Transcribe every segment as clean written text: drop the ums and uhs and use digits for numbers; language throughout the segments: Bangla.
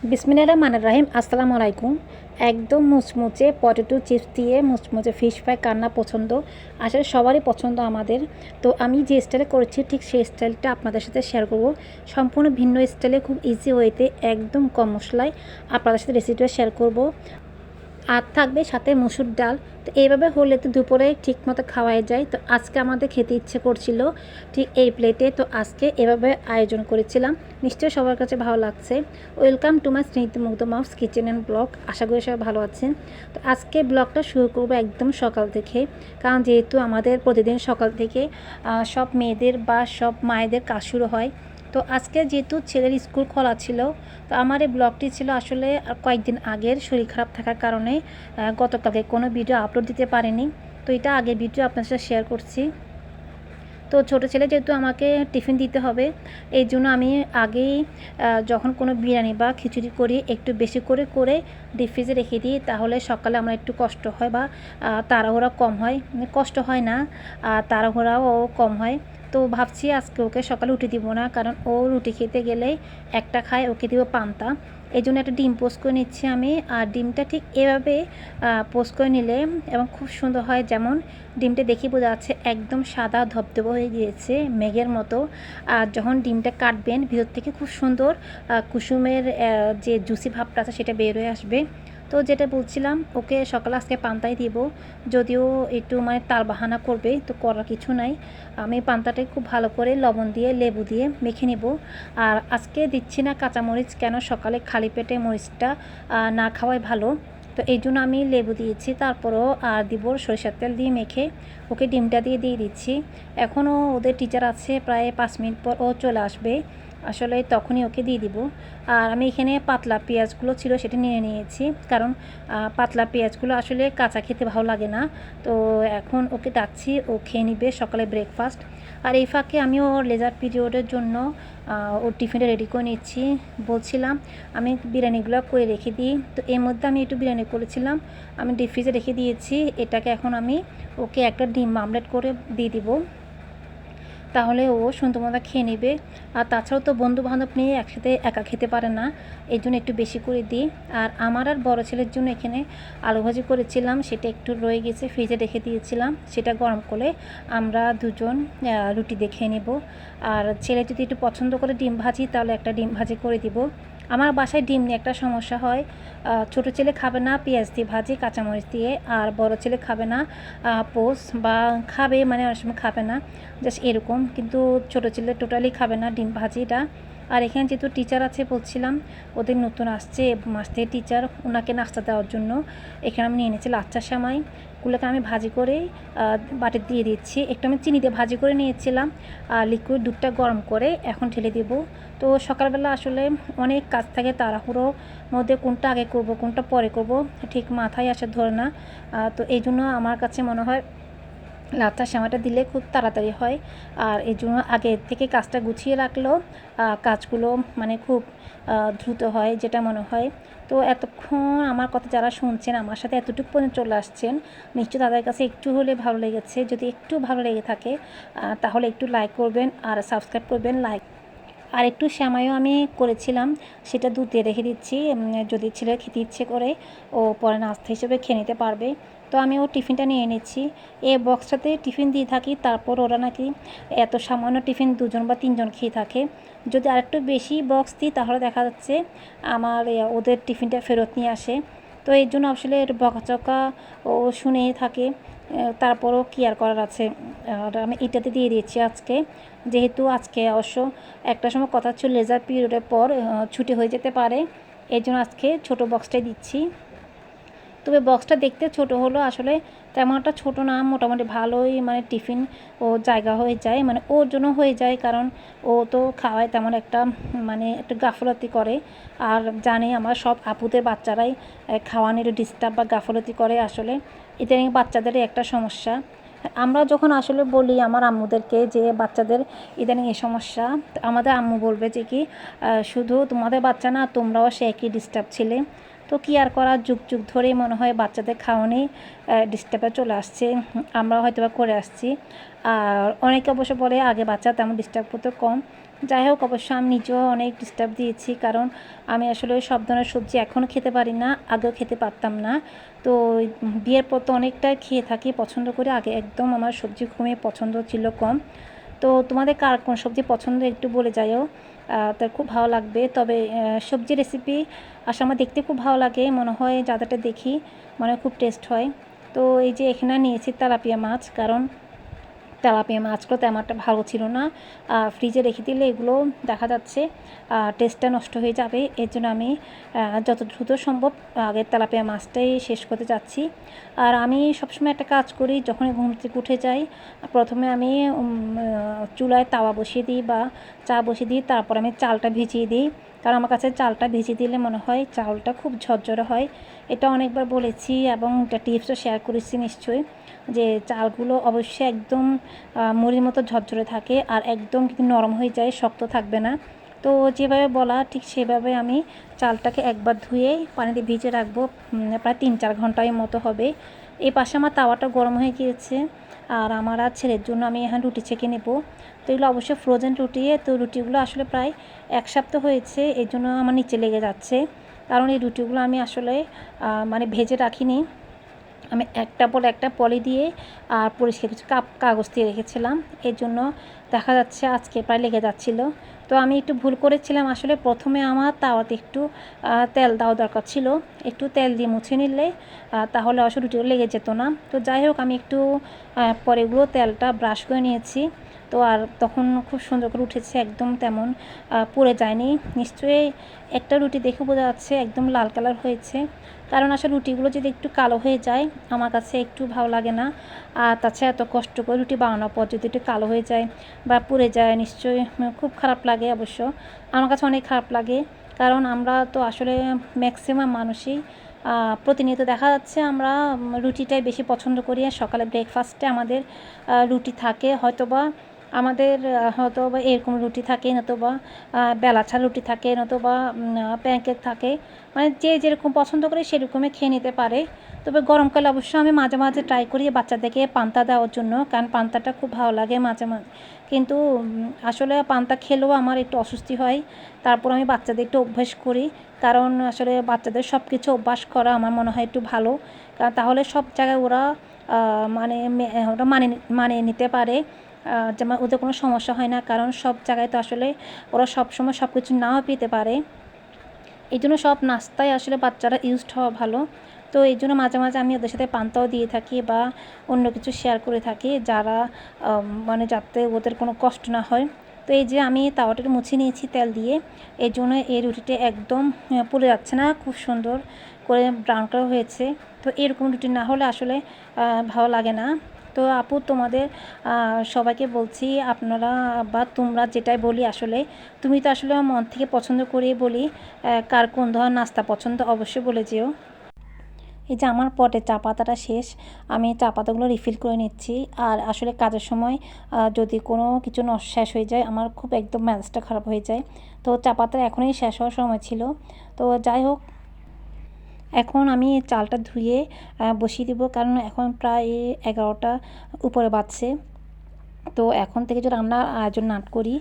বিসমিল্লাহির রহমানির রহিম। আসসালামু আলাইকুম। একদম মুচমুচে পটেটো চিপস দিয়ে মুচমুচে ফিশ ফ্রাই কান্না পছন্দ, আসলে সবারই পছন্দ আমাদের। তো আমি যে স্টাইলে করেছি ঠিক সেই স্টাইলটা আপনাদের সাথে শেয়ার করব। সম্পূর্ণ ভিন্ন স্টাইলে খুব ইজি ওয়েতে একদম কম মশলায় আপনাদের সাথে রেসিপিটা শেয়ার করব। আর থাকবে সাথে মসুর ডাল। তো এইভাবে হলে তো দুপুরে ঠিকমতো খাওয়াই যায়। তো আজকে আমাদের খেতে ইচ্ছে করছিল ঠিক এই প্লেটে, তো আজকে এভাবে আয়োজন করেছিলাম। নিশ্চয়ই সবার কাছে ভালো লাগছে। Welcome to my Snigdhamugdha mom's kitchen and blog. আশা করি সবাই ভালো আছেন। তো আজকে ব্লগটা শুরু করবো একদম সকাল থেকে, কারণ যেহেতু আমাদের প্রতিদিন সকাল থেকে সব মেয়েদের বা সব মায়েদের কাজ শুরু হয়। তো আজকে যেহেতু ছেলের স্কুল খোলা ছিল, তো আমার এই ব্লগটি ছিল আসলে কয়েকদিন আগের, শরীর খারাপ থাকার কারণে গতকালকে কোনো ভিডিও আপলোড দিতে পারিনি। তো এটা আগের ভিডিও আপনার সাথে শেয়ার করছি। তো ছোটো ছেলে যেহেতু আমাকে টিফিন দিতে হবে, এই জন্য আমি আগেই যখন কোনো বিরিয়ানি বা খিচুড়ি করি একটু বেশি করে করে ডিপ ফ্রিজে রেখে দিই, তাহলে সকালে আমার একটু কষ্ট হয় বা তাড়াহুড়া কম হয়, কষ্ট হয় না, তাড়াহুড়াও কম হয়। তো ভাবছি আজকে ওকে সকালে রুটি দিব না, কারণ ও রুটি খেতে গেলেই একটা খায়, ওকে দিব পান্তা। এই জন্য একটা ডিম পোস্ট করে নিচ্ছি আমি। আর ডিমটা ঠিক এভাবে পোস্ট করে নিলে এবং খুব সুন্দর হয়, যেমন ডিমটা দেখে বোঝা যাচ্ছে একদম সাদা ধবধবে হয়ে গিয়েছে মেঘের মতো। আর যখন ডিমটা কাটবেন ভিতর থেকে খুব সুন্দর কুসুমের যে জুসি ভাবটা আছে সেটা বের হয়ে আসবে। তো যেটা বলছিলাম, ওকে সকালে আজকে পান্তাই দিব, যদিও একটু মানে তাল বাহানা করবে, তো করার কিছু নাই। আমি পান্তাটাই খুব ভালো করে লবণ দিয়ে লেবু দিয়ে মেখে নেব। আর আজকে দিচ্ছি না কাঁচামরিচ, কেন সকালে খালি পেটে মরিচটা না খাওয়াই ভালো। তো এই জন্য আমি লেবু দিয়েছি, তারপরও আর দিব সরিষার তেল দিয়ে মেখে ওকে ডিমটা দিয়ে দিচ্ছি। এখনও ওদের টিচার আছে, প্রায় 5 মিনিট পর ও চলে আসবে, আসলে তখনই ওকে দিয়ে দিব। আর আমি এখানে পাতলা পেঁয়াজগুলো ছিল সেটা নিয়ে নিয়েছি, কারণ পাতলা পেঁয়াজগুলো আসলে কাঁচা খেতে ভালো লাগে না। তো এখন ওকে ডাকছি, ও খেয়ে নিবে সকালে ব্রেকফাস্ট। আর এই ফাঁকে আমি ওর লেজার পিরিয়ডের জন্য ওর টিফিনটা রেডি করে নিচ্ছি। বলছিলাম আমি বিরিয়ানিগুলো করে রেখে দিই, তো এর মধ্যে আমি একটু বিরিয়ানি করেছিলাম, আমি ডিপ ফ্রিজে রেখে দিয়েছি। এটাকে এখন আমি ওকে একটা ডিম আমলেট করে দিয়ে দিব, তাহলে ও সুন্দর মতো খেয়ে নেবে। আর তাছাড়াও তো বন্ধু বান্ধব নিয়ে একসাথে একা খেতে পারে না, এই জন্য একটু বেশি করে দিই। আর আমার আর বড় ছেলের জন্য এখানে আলু ভাজি করেছিলাম, সেটা একটু রয়ে গেছে, ফ্রিজে রেখে দিয়েছিলাম, সেটা গরম করে আমরা দুজন রুটি দিয়ে খেয়ে নেব। আর ছেলে যদি একটু পছন্দ করে ডিম ভাজি, তাহলে একটা ডিম ভাজি করে দিব। আমার বাসায় ডিম নিয়ে একটা সমস্যা হয়, ছোটো ছেলে খাবে না পেঁয়াজ দিয়ে ভাজি কাঁচামরিচ দিয়ে, আর বড় ছেলে খাবে না পোস, বা খাবে মানে অনেক সময় খাবে না, জাস্ট এরকম। কিন্তু ছোটো ছেলে টোটালি খাবে না ডিম ভাজিটা। আর এখানে যেহেতু টিচার আছে বলছিলাম, ওদের নতুন আসছে মাস থেকে টিচার, ওনাকে নাস্তা দেওয়ার জন্য এখানে আমি নিয়ে নিয়েছি লাচ্চা সেমাই। গুলোকে আমি ভাজি করে বাটিতে দিয়ে দিচ্ছি। একটু আমি চিনি দিয়ে ভাজি করে নিয়েছিলাম, লিকুইড দুধটা গরম করে এখন ঢেলে দেবো। তো সকালবেলা আসলে অনেক কাজ থাকে, তাড়াহুড়োর মধ্যে কোনটা আগে করব কোনটা পরে করব ঠিক মাথায় আসে ধরে না। তো এই জন্য আমার কাছে মনে হয় লাচ্চা সেমাইটা দিলে খুব তাড়াতাড়ি হয়। আর এই জন্য আগে থেকে কাজটা গুছিয়ে রাখলেও কাজগুলো মানে খুব দ্রুত হয়, যেটা মনে হয়। তো এতক্ষণ আমার কথা যারা শুনছেন, আমার সাথে এতটুকু পর্যন্ত চলে আসছেন, নিশ্চয়ই তাদের কাছে একটু হলে ভালো লেগেছে। যদি একটু ভালো লেগে থাকে তাহলে একটু লাইক করবেন আর সাবস্ক্রাইব করবেন। আর একটু সেমাইও আমি করেছিলাম, সেটা দুধে রেখে দিচ্ছি, যদি ছেলে খেতে ইচ্ছে করে ও পরে নাস্তা হিসেবে খেয়ে নিতে পারবে। তো আমি ও টিফিনটা নিয়ে নিচ্ছি, এই বক্সটাতে টিফিন দিয়ে থাকি, তারপর ওরা নাকি এত সামান্য টিফিন 2জন বা 3জন খেয়ে থাকে। যদি আরেকটু বেশি বক্স দিই তাহলে দেখা যাচ্ছে আমার ওদের টিফিনটা ফেরত নিয়ে আসে। তো এই জন্য আসলে বকাচকা ও শুনেই থাকে, তারপরও কী আর করার আছে। আর আমি এটাতে দিয়ে দিয়েছি আজকে, যেহেতু আজকে অবশ্য একটা সময় কথা ছিল লেজার পিরিয়ডের পর ছুটি হয়ে যেতে পারে, এই জন্য আজকে ছোটো বক্সটাই দিচ্ছি। তবে বক্সটা দেখতে ছোট হলো, আসলে তেমন একটা ছোটো না, মোটামুটি ভালোই মানে টিফিন ও জায়গা হয়ে যায়, মানে ওর জন্য হয়ে যায়, কারণ ও তো খাওয়ায় তেমন একটা মানে একটু গাফলতি করে। আর জানে আমার সব আপুদের বাচ্চারাই খাওয়ানোর ডিস্টার্ব বা গাফলতি করে, আসলে ইদানিং বাচ্চাদেরই একটা সমস্যা। আমরা যখন আসলে বলি আমার আম্মুদেরকে যে বাচ্চাদের ইদানিং এই সমস্যা, আমাদের আম্মু বলবে যে কি শুধু তোমাদের বাচ্চা না, তোমরাও সে একই ডিস্টার্ব ছিলে। তো কী আর করা, যুগ যুগ ধরেই মনে হয় বাচ্চাদের খাওয়ানোই ডিস্টার্বে চলে আসছে, আমরা হয়তো বা করে আসছি। আর অনেকে অবশ্য বলে আগে বাচ্চা তেমন ডিস্টার্ব করতে কম, যাই হোক, অবশ্য আমি নিজেও অনেক ডিস্টার্ব দিয়েছি, কারণ আমি আসলে সব ধরনের সবজি এখনও খেতে পারি না, আগেও খেতে পারতাম না। তো বিয়ের পর তো অনেকটা খেয়ে থাকি, পছন্দ করে। আগে একদম আমার সবজি খুবই পছন্দ ছিল কম। তো তোমাদের কার কোন সবজি পছন্দ একটু বলে যাইও, তার খুব ভালো লাগবে। তবে সবজি রেসিপি আসলে আমার দেখতে খুব ভালো লাগে, মনে হয় যাদেরটা দেখি মনে হয় খুব টেস্ট হয়। তো এই যে এখানে নিয়েছি তেলাপিয়া মাছ, কারণ তেলাপিয়া মাছগুলো তেমন একটা ভালো ছিল না। ফ্রিজে রেখে দিলে এগুলো দেখা যাচ্ছে টেস্টটা নষ্ট হয়ে যাবে। এর জন্য আমি যত দ্রুত সম্ভব আগে তেলাপিয়া মাছটাই শেষ করতে চাচ্ছি। আর আমি সবসময় একটা কাজ করি, যখনই ঘুম থেকে উঠে যাই প্রথমে আমি চুলায় তাওয়া বসিয়ে দিই বা চা বসিয়ে দিই, তারপর আমি চালটা ভিজিয়ে দিই। কারণ আমার কাছে চালটা ভিজিয়ে দিলে মনে হয় চালটা খুব ঝরঝরে হয়। এটা অনেকবার বলেছি এবং একটা টিপসও শেয়ার করেছি নিশ্চয়ই, যে চালগুলো অবশ্যই একদম মুড়ির মতো ঝরঝরে থাকে আর একদম কিন্তু নরম হয়ে যায়, শক্ত থাকবে না। তো যেভাবে বলা ঠিক সেভাবে আমি চালটাকে একবার ধুয়ে পানিতে ভিজে রাখবো, প্রায় 3-4 ঘন্টার মতো হবে। এই পাশে আমার তাওয়াটা গরম হয়ে গিয়েছে, আর আমার আর ছেলের জন্য আমি এখানে রুটি ছেঁকে নেব। তো এগুলো অবশ্যই ফ্রোজেন রুটি, তো রুটিগুলো আসলে প্রায় 1 সপ্তাহ হয়েছে, এই জন্য আমার নিচে লেগে যাচ্ছে। কারণ এই রুটিগুলো আমি আসলে মানে ভেজে রাখিনি, আমি একটা পর একটা পলি দিয়ে আর পরিষ্কার কিছু কাগজ দিয়ে রেখেছিলাম। এর জন্য দেখা যাচ্ছে আজকে প্রায় লেগে যাচ্ছিলো। তো আমি একটু ভুল করেছিলাম, আসলে প্রথমে আমার তাওয়াতে একটু তেল দেওয়া দরকার ছিল। একটু তেল দিয়ে মুছে নিলে তাহলে আসলে রুটিও লেগে যেত না। তো যাই হোক, আমি একটু পরে এগুলো তেলটা ব্রাশ করে নিয়েছি। তো আর তখন খুব সুন্দর করে উঠেছে, একদম তেমন পুড়ে যায়নি। নিশ্চয়ই একটা রুটি দেখে বোঝা যাচ্ছে একদম লাল কালার হয়েছে, কারণ আসলে রুটিগুলো যদি একটু কালো হয়ে যায় আমার কাছে একটু ভালো লাগে না। আর তাছাড়া এত কষ্ট করে রুটি বানানোর পর যদি একটু কালো হয়ে যায় বা পুড়ে যায়, নিশ্চয়ই খুব খারাপ লাগে। অবশ্য আমার কাছে অনেক খারাপ লাগে, কারণ আমরা তো আসলে ম্যাক্সিমাম মানুষই প্রতিনিয়ত দেখা যাচ্ছে আমরা রুটিটাই বেশি পছন্দ করি। আর সকালে ব্রেকফাস্টে আমাদের রুটি থাকে, হয়তোবা আমাদের হয়তোবা এরকম রুটি থাকে, নতুবা বেলা ছাড়া রুটি থাকে, নতুবা প্যানকেক থাকে। মানে যে যেরকম পছন্দ করে সেরকমই খেয়ে নিতে পারে। তবে গরমকালে অবশ্য আমি মাঝে মাঝে ট্রাই করি বাচ্চাদেরকে পান্তা দেওয়ার জন্য, কারণ পান্তাটা খুব ভালো লাগে মাঝে মাঝে। কিন্তু আসলে পান্তা খেলেও আমার একটু অস্বস্তি হয়। তারপর আমি বাচ্চাদের একটু অভ্যাস করি, কারণ আসলে বাচ্চাদের সব কিছু অভ্যাস করা আমার মনে হয় একটু ভালো। কারণ তাহলে সব জায়গায় ওরা মানে ওরা মানিয়ে নিতে পারে, যেমন ওদের কোনো সমস্যা হয় না। কারণ সব জায়গায় তো আসলে ওরা সবসময় সব কিছু নাও পেতে পারে। এই জন্য সব নাস্তায় আসলে বাচ্চারা ইউজড হওয়া ভালো। তো এই জন্য মাঝে মাঝে আমি ওদের সাথে পান্তাও দিয়ে থাকি বা অন্য কিছু শেয়ার করে থাকি, যারা মানে যাতে ওদের কোনো কষ্ট না হয়। তো এই যে আমি তাওয়াটা মুছে নিয়েছি তেল দিয়ে, এই জন্য এই রুটিটা একদম পুড়ে যাচ্ছে না, খুব সুন্দর করে ব্রাউন কালার হয়েছে। তো এরকম রুটি না হলে আসলে ভালো লাগে না। তো আপু, তোমাদের সবাইকে বলছি, আপনারা বা তোমরা যেটাই বলি আসলে তুমি তো আসলে মন থেকে পছন্দ করেই বলি, কার কোন ধরনের নাস্তা পছন্দ অবশ্যই বলে যেও। এই যে আমার পটে চা পাতাটা শেষ, আমি চা পাতাগুলো রিফিল করে নিচ্ছি। আর আসলে কাজের সময় যদি কোনো কিছু শেষ হয়ে যায় আমার খুব একদম মেজাজটা খারাপ হয়ে যায়। তো চা পাতা এখনই শেষ হওয়ার সময় ছিল। তো যাই হোক, এখন আমি চালটা ধুয়ে বসিয়ে দিব, কারণ এখন প্রায় 11টা উপরে বাজছে। তো এখন থেকে যদি রান্নার আয়োজন না করি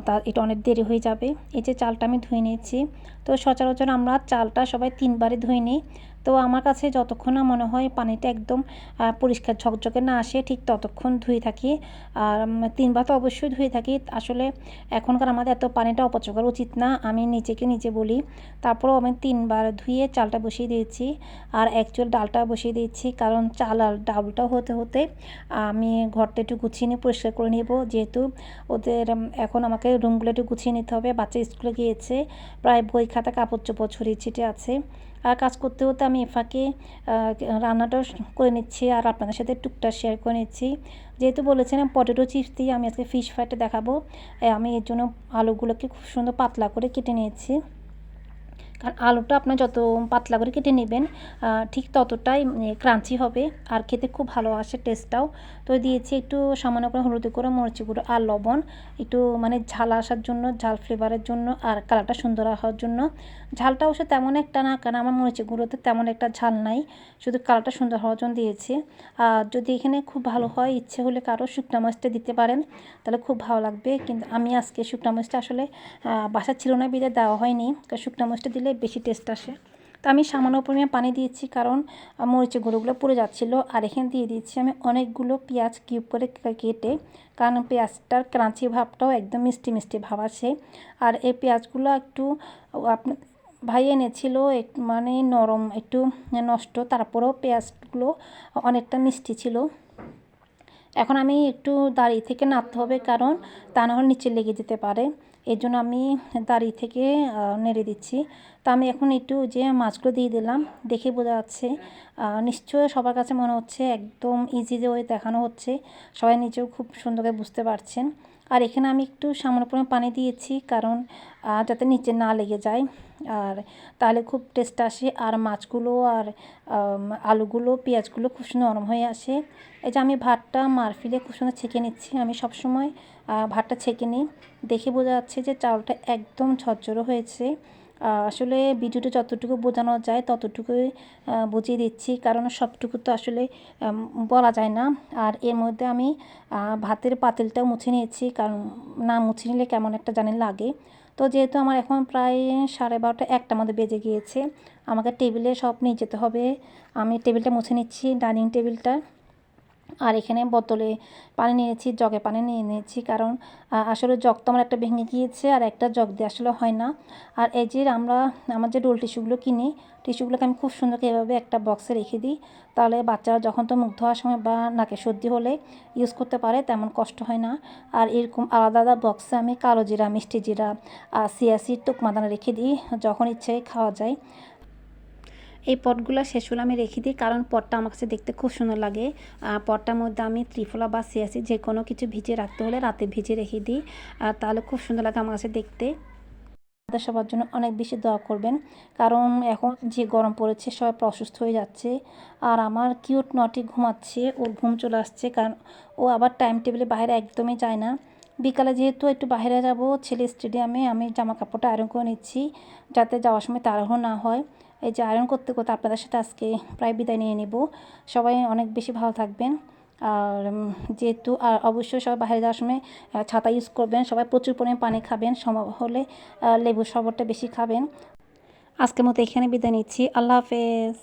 তা এটা অনেক দেরি হয়ে যাবে। এই যে চালটা আমি ধুয়ে নিয়েছি। তো সচরাচর আমরা চালটা সবাই 3 বারে ধুয়ে নিই। তো আমার কাছে যতক্ষণ না মনে হয় পানিটা একদম পরিষ্কার ঝকঝকে না আসে ঠিক ততক্ষণ ধুয়ে থাকি। আর 3 বার তো অবশ্যই ধুয়ে থাকি। আসলে এখনকার আমাদের এত পানিটা অপচয় করা উচিত না, আমি নিজেকে নিজে বলি। তারপরেও আমি 3 বার ধুয়ে চালটা বসিয়ে দিয়েছি। আর অ্যাকচুয়াল ডালটা বসিয়ে দিয়েছি, কারণ চাল আর ডালটা হতে হতে আমি ঘরটা একটু গুছিয়ে নিয়ে পরিষ্কার করে নেব, যেহেতু ওদের এখন আমাকে রুমগুলো একটু গুছিয়ে নিতে হবে। বাচ্চা স্কুলে গিয়েছে, প্রায় বই খাতা কাপড় চোপড় ছড়িয়ে ছিটে আছে। আর কাজ করতে হতে আমি ফাঁকে রান্নাটাও করে নিচ্ছি আর আপনাদের সাথে টুকটাক শেয়ার করে নিচ্ছি। যেহেতু বলেছিলাম পটেটো চিপস দিয়ে আমি আজকে ফিশ ফ্রাইটা দেখাবো, আমি এর জন্য আলুগুলোকে খুব সুন্দর পাতলা করে কেটে নিয়েছি। কারণ আলুটা আপনার যত পাতলা করে কেটে নেবেন ঠিক ততটাই ক্রাঞ্চি হবে আর খেতে খুব ভালো আসে টেস্টটাও। তো দিয়েছি একটু সামান্য করে হলুদ গুঁড়ো, মরিচ গুঁড়ো আর লবণ, একটু মানে ঝাল আসার জন্য, ঝাল ফ্লেভারের জন্য আর কালারটা সুন্দর হওয়ার জন্য। ঝালটা অবশ্য তেমন একটা না, কারণ আমার মরিচ গুঁড়োতে তেমন একটা ঝাল নাই, শুধু কালারটা সুন্দর হওয়ার জন্য দিয়েছি। আর যদি এখানে খুব ভালো হয়, ইচ্ছে হলে কারো শুকনো মরিচটা দিতে পারেন, তাহলে খুব ভালো লাগবে। কিন্তু আমি আজকে শুকনো মরিচটা আসলে বাসা ছিল না বিধে দেওয়া হয়নি, কারণ শুকনো মরিচটা দিলে বেশি টেস্ট আসে। তো আমি সামান্য পরিমাণে পানি দিয়েছি, কারণ মরিচের গুঁড়োগুলো পুড়ে যাচ্ছিলো। আর এখানে দিয়ে দিয়েছি আমি অনেকগুলো পেঁয়াজ কিউব করে কেটে, কারণ পেঁয়াজটার ক্রাঞ্চি ভাবটাও একদম মিষ্টি মিষ্টি ভাব আসে। আর এই পেঁয়াজগুলো একটু আপনার ভাই এনেছিল মানে নরম একটু নষ্ট, তারপরেও পেঁয়াজগুলো অনেকটা মিষ্টি ছিল। এখন আমি একটু দাঁড়িয়ে থেকে নাড়তে হবে, কারণ তা না হলে নিচে লেগে যেতে পারে। এর জন্য আমি দাঁড়িয়ে থেকে নেড়ে দিচ্ছি। তো আমি এখন একটু যে মাছগুলো দিয়ে দিলাম, দেখে বোঝা যাচ্ছে নিশ্চয়ই সবার কাছে মনে হচ্ছে একদম ইজি যে ওয়ে দেখানো হচ্ছে, সবাই নিজেও খুব সুন্দর করে বুঝতে পারছেন। আর এখানে আমি একটু সামান্য পরিমাণ পানি দিয়েছি, কারণ যাতে নিচে না লেগে যায়, আর তাহলে খুব টেস্ট আসে। আর মাছগুলো আর আলুগুলো, পেঁয়াজগুলো খুব সুন্দর নরম হয়ে আসে। এই যে আমি ভাতটা মারফিলে খুব সুন্দর ছেঁকে নিচ্ছি। আমি সবসময় ভাতটা ছেঁকে নিই, দেখে বোঝা যাচ্ছে যে চাউলটা একদম ঝরঝরে হয়েছে। আসলে ভিডিওটা যতটুকু বোঝানো যায় ততটুকুই বুঝিয়ে দিচ্ছি, কারণ সবটুকু তো আসলে বলা যায় না। আর এর মধ্যে আমি ভাতের পাতিলটাও মুছে নিয়েছি, কারণ না মুছে নিলে কেমন একটা জানি লাগে। তো যেহেতু আমার এখন প্রায় 12:30 1টার মধ্যে বেজে গিয়েছে, আমাকে টেবিলে সব নিয়ে যেতে হবে। আমি টেবিলটা মুছে নিচ্ছি, ডাইনিং টেবিলটা। আর এখানে বোতলে পানি নিয়েছি, জগে পানি নিয়ে নিয়েছি, কারণ আসলে জগ তো আমার একটা ভেঙে গিয়েছে, আর একটা জগ দিয়ে আসলে হয় না। আর এই যে আমার যে রোল টিস্যুগুলো কিনি, টিস্যুগুলোকে আমি খুব সুন্দর এভাবে একটা বক্সে রেখে দিই, তাহলে বাচ্চারা যখন তো মুখ ধোয়ার সময় বা নাকে সর্দি হলে ইউজ করতে পারে, তেমন কষ্ট হয় না। আর এরকম আলাদা আলাদা বক্সে আমি কালো জিরা, মিষ্টি জিরা, চিয়া সিড, তুকমা দানা রেখে দিই, যখন ইচ্ছে খাওয়া যায়। এই পটগুলো শেষ হলে আমি রেখে দিই, কারণ পটটা আমার কাছে দেখতে খুব সুন্দর লাগে। পটটার মধ্যে আমি ত্রিফলা বা সিয়াসি যে কোনো কিছু ভিজিয়ে রাখতে হলে রাতে ভিজিয়ে রেখে দিই, তাহলে খুব সুন্দর লাগে আমার কাছে দেখতে। তাদের সবার জন্য অনেক বেশি দোয়া করবেন, কারণ এখন যে গরম পড়েছে সবাই অসুস্থ হয়ে যাচ্ছে। আর আমার কিউট নটি ঘুমাচ্ছে, ওর ঘুম চলে আসছে, কারণ ও আবার টাইম টেবিলে বাইরে একদমই যায় না। বিকালে যেহেতু একটু বাইরে যাব ছেলে স্টেডিয়ামে, আমি জামা কাপড়টা আয়রন করে নিচ্ছি, যাতে যাওয়ার সময় তাড়াহুড়ো না হয়। এই যে আয়রন করতে করতে আপনাদের সাথে আজকে প্রায় বিদায় নিয়ে নেব। সবাই অনেক বেশি ভালো থাকবেন। আর যেহেতু আর অবশ্যই সবাই বাইরে যাওয়ার সময় ছাতা ইউজ করবেন, সবাই প্রচুর পরিমাণে পানি খাবেন, সম্ভব হলে লেবুর শরবতটা বেশি খাবেন। আজকের মতো এখানে বিদায় নিচ্ছি। আল্লাহ হাফেজ।